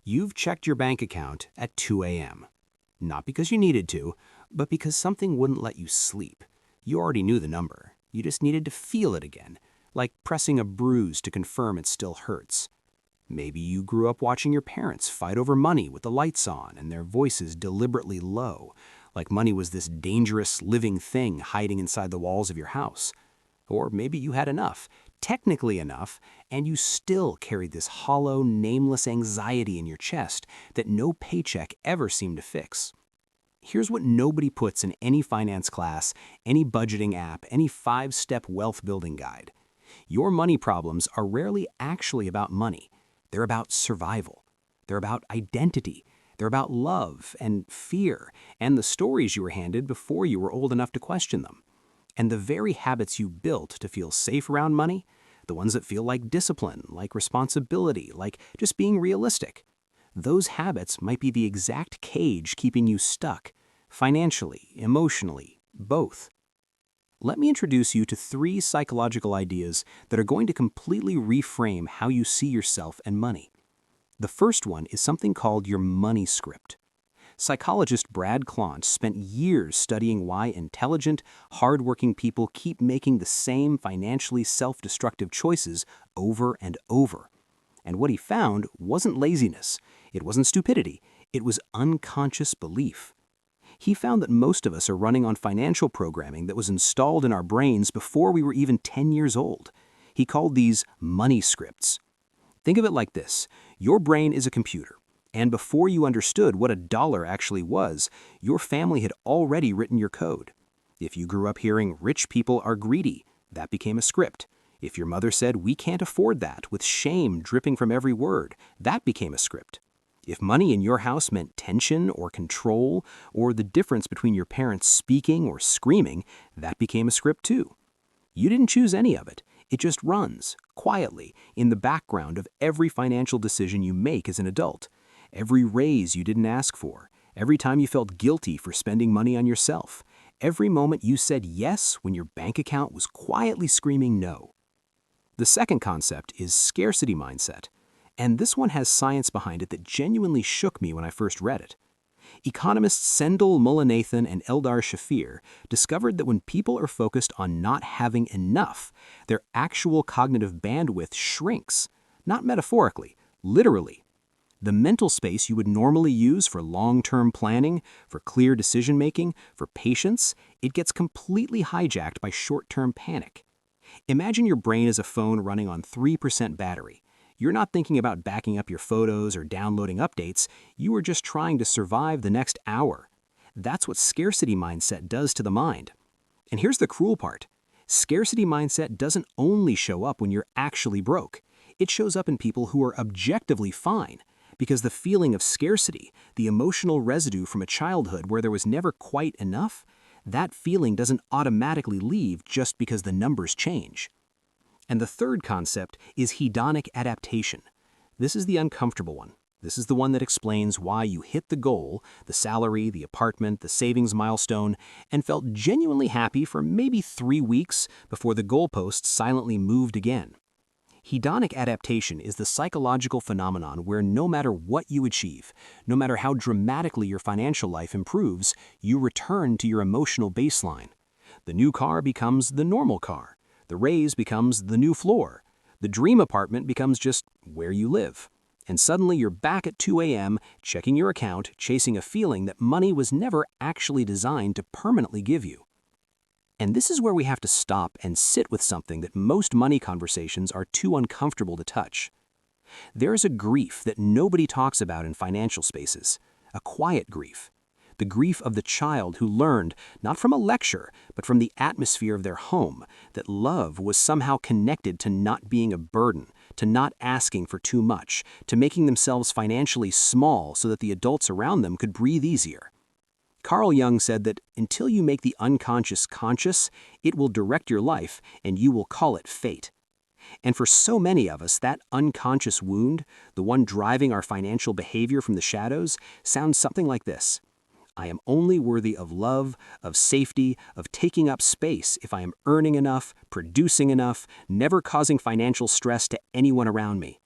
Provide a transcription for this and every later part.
You've checked your bank account at 2 a.m. Not because you needed to, but because something wouldn't let you sleep. You already knew the number. You just needed to feel it again, like pressing a bruise to confirm it still hurts. Maybe you grew up watching your parents fight over money with the lights on and their voices deliberately low, like money was this dangerous living thing hiding inside the walls of your house. Or maybe you had enough, technically enough, and you still carried this hollow, nameless anxiety in your chest that no paycheck ever seemed to fix. Here's what nobody puts in any finance class, any budgeting app, any five-step wealth building guide. Your money problems are rarely actually about money. They're about survival. They're about identity. They're about love and fear and the stories you were handed before you were old enough to question them. And the very habits you built to feel safe around money, the ones that feel like discipline, like responsibility, like just being realistic, those habits might be the exact cage keeping you stuck, financially, emotionally, both. Let me introduce you to three psychological ideas that are going to completely reframe how you see yourself and money. The first one is something called your money script. Psychologist Brad Klontz spent years studying why intelligent, hardworking people keep making the same financially self-destructive choices over and over. And what he found wasn't laziness, it wasn't stupidity, it was unconscious belief. He found that most of us are running on financial programming that was installed in our brains before we were even 10 years old. He called these money scripts. Think of it like this. Your brain is a computer, and before you understood what a dollar actually was, your family had already written your code. If you grew up hearing rich people are greedy, that became a script. If your mother said we can't afford that with shame dripping from every word, that became a script. If money in your house meant tension or control or the difference between your parents speaking or screaming, that became a script too. You didn't choose any of it. It just runs, quietly, in the background of every financial decision you make as an adult. Every raise you didn't ask for. Every time you felt guilty for spending money on yourself. Every moment you said yes when your bank account was quietly screaming no. The second concept is scarcity mindset. And this one has science behind it that genuinely shook me when I first read it. Economists Sendhil Mullainathan and Eldar Shafir discovered that when people are focused on not having enough, their actual cognitive bandwidth shrinks, not metaphorically, literally. The mental space you would normally use for long-term planning, for clear decision-making, for patience, it gets completely hijacked by short-term panic. Imagine your brain as a phone running on 3% battery. You're not thinking about backing up your photos or downloading updates, you are just trying to survive the next hour. That's what scarcity mindset does to the mind. And here's the cruel part. Scarcity mindset doesn't only show up when you're actually broke. It shows up in people who are objectively fine, because the feeling of scarcity, the emotional residue from a childhood where there was never quite enough, that feeling doesn't automatically leave just because the numbers change. And the third concept is hedonic adaptation. This is the uncomfortable one. This is the one that explains why you hit the goal, the salary, the apartment, the savings milestone, and felt genuinely happy for maybe 3 weeks before the goalpost silently moved again. Hedonic adaptation is the psychological phenomenon where no matter what you achieve, no matter how dramatically your financial life improves, you return to your emotional baseline. The new car becomes the normal car. The raise becomes the new floor. The dream apartment becomes just where you live. And suddenly you're back at 2 a.m., checking your account, chasing a feeling that money was never actually designed to permanently give you. And this is where we have to stop and sit with something that most money conversations are too uncomfortable to touch. There is a grief that nobody talks about in financial spaces, a quiet grief. The grief of the child who learned, not from a lecture, but from the atmosphere of their home, that love was somehow connected to not being a burden, to not asking for too much, to making themselves financially small so that the adults around them could breathe easier. Carl Jung said that until you make the unconscious conscious, it will direct your life and you will call it fate. And for so many of us, that unconscious wound, the one driving our financial behavior from the shadows, sounds something like this. I am only worthy of love, of safety, of taking up space if I am earning enough, producing enough, never causing financial stress to anyone around me.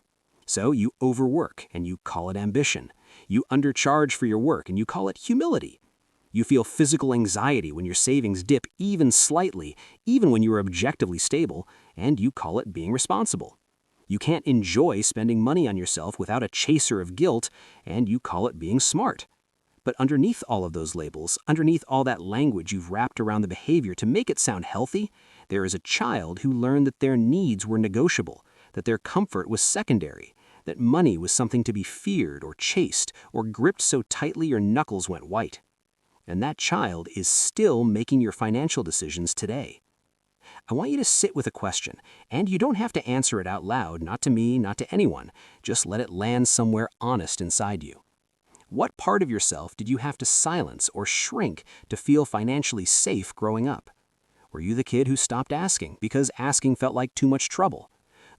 So you overwork and you call it ambition. You undercharge for your work and you call it humility. You feel physical anxiety when your savings dip even slightly, even when you are objectively stable, and you call it being responsible. You can't enjoy spending money on yourself without a chaser of guilt, and you call it being smart. But underneath all of those labels, underneath all that language you've wrapped around the behavior to make it sound healthy, there is a child who learned that their needs were negotiable, that their comfort was secondary, that money was something to be feared or chased or gripped so tightly your knuckles went white. And that child is still making your financial decisions today. I want you to sit with a question, and you don't have to answer it out loud, not to me, not to anyone. Just let it land somewhere honest inside you. What part of yourself did you have to silence or shrink to feel financially safe growing up? Were you the kid who stopped asking because asking felt like too much trouble?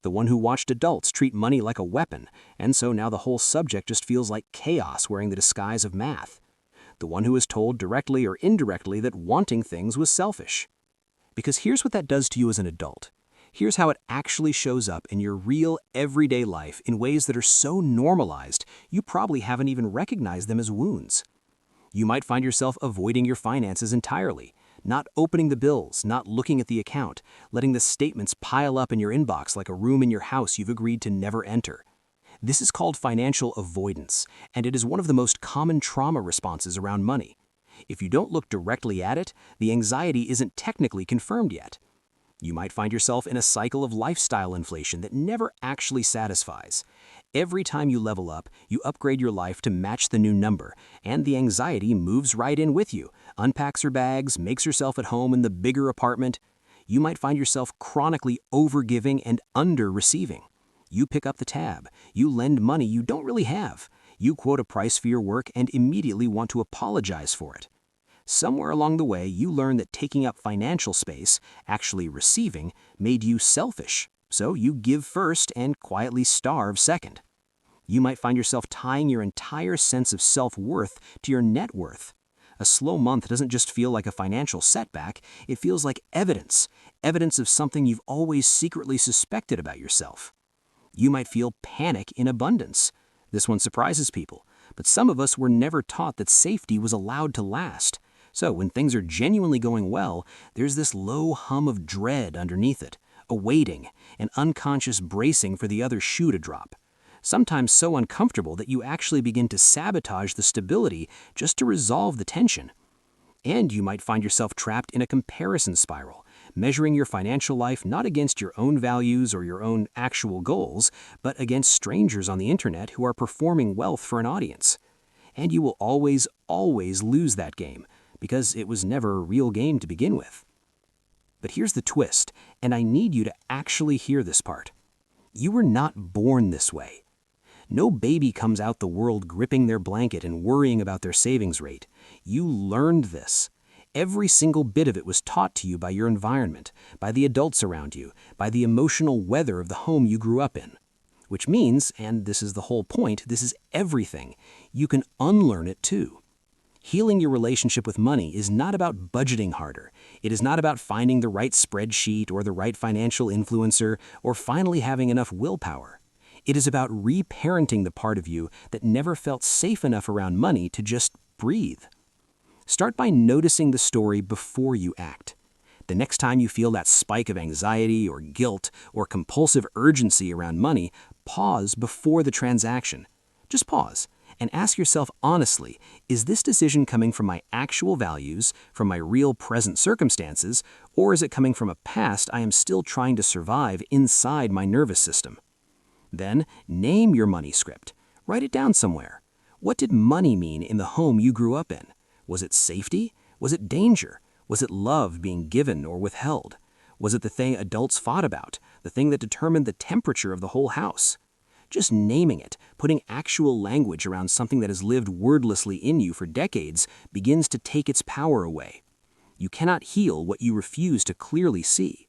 The one who watched adults treat money like a weapon, and so now the whole subject just feels like chaos wearing the disguise of math? The one who was told directly or indirectly that wanting things was selfish? Because here's what that does to you as an adult. Here's how it actually shows up in your real, everyday life in ways that are so normalized, you probably haven't even recognized them as wounds. You might find yourself avoiding your finances entirely, not opening the bills, not looking at the account, letting the statements pile up in your inbox like a room in your house you've agreed to never enter. This is called financial avoidance, and it is one of the most common trauma responses around money. If you don't look directly at it, the anxiety isn't technically confirmed yet. You might find yourself in a cycle of lifestyle inflation that never actually satisfies. Every time you level up, you upgrade your life to match the new number, and the anxiety moves right in with you, unpacks her bags, makes herself at home in the bigger apartment. You might find yourself chronically overgiving and under-receiving. You pick up the tab. You lend money you don't really have. You quote a price for your work and immediately want to apologize for it. Somewhere along the way, you learn that taking up financial space, actually receiving, made you selfish. So you give first and quietly starve second. You might find yourself tying your entire sense of self-worth to your net worth. A slow month doesn't just feel like a financial setback, it feels like evidence of something you've always secretly suspected about yourself. You might feel panic in abundance. This one surprises people, but some of us were never taught that safety was allowed to last. So when things are genuinely going well, there's this low hum of dread underneath it, a waiting, an unconscious bracing for the other shoe to drop. Sometimes so uncomfortable that you actually begin to sabotage the stability just to resolve the tension. And you might find yourself trapped in a comparison spiral, measuring your financial life not against your own values or your own actual goals, but against strangers on the internet who are performing wealth for an audience. And you will always lose that game, because it was never a real game to begin with. But here's the twist, and I need you to actually hear this part. You were not born this way. No baby comes out the world gripping their blanket and worrying about their savings rate. You learned this. Every single bit of it was taught to you by your environment, by the adults around you, by the emotional weather of the home you grew up in. Which means, and this is the whole point, this is everything, you can unlearn it too. Healing your relationship with money is not about budgeting harder. It is not about finding the right spreadsheet or the right financial influencer or finally having enough willpower. It is about reparenting the part of you that never felt safe enough around money to just breathe. Start by noticing the story before you act. The next time you feel that spike of anxiety or guilt or compulsive urgency around money, pause before the transaction. Just pause and ask yourself honestly, is this decision coming from my actual values, from my real present circumstances, or is it coming from a past I am still trying to survive inside my nervous system? Then, name your money script. Write it down somewhere. What did money mean in the home you grew up in? Was it safety? Was it danger? Was it love being given or withheld? Was it the thing adults fought about, the thing that determined the temperature of the whole house? Just naming it, putting actual language around something that has lived wordlessly in you for decades, begins to take its power away. You cannot heal what you refuse to clearly see.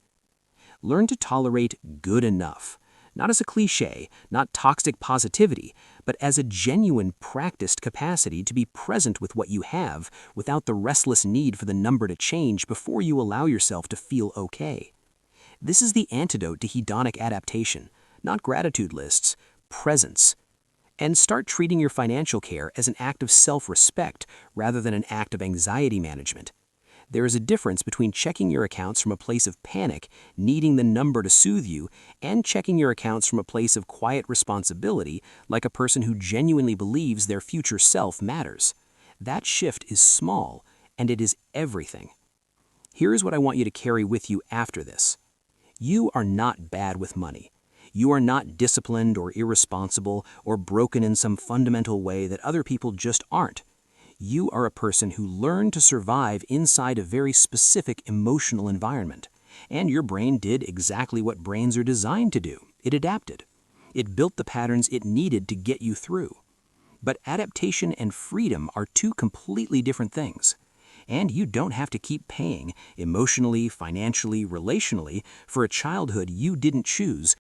Learn to tolerate good enough, not as a cliche, not toxic positivity, but as a genuine practiced capacity to be present with what you have without the restless need for the number to change before you allow yourself to feel okay. This is the antidote to hedonic adaptation, not gratitude lists, presence. And start treating your financial care as an act of self-respect rather than an act of anxiety management. There is a difference between checking your accounts from a place of panic, needing the number to soothe you, and checking your accounts from a place of quiet responsibility, like a person who genuinely believes their future self matters. That shift is small, and it is everything. Here is what I want you to carry with you after this. You are not bad with money. You are not disciplined or irresponsible or broken in some fundamental way that other people just aren't. You are a person who learned to survive inside a very specific emotional environment. And your brain did exactly what brains are designed to do. It adapted. It built the patterns it needed to get you through. But adaptation and freedom are two completely different things. And you don't have to keep paying, emotionally, financially, relationally, for a childhood you didn't choose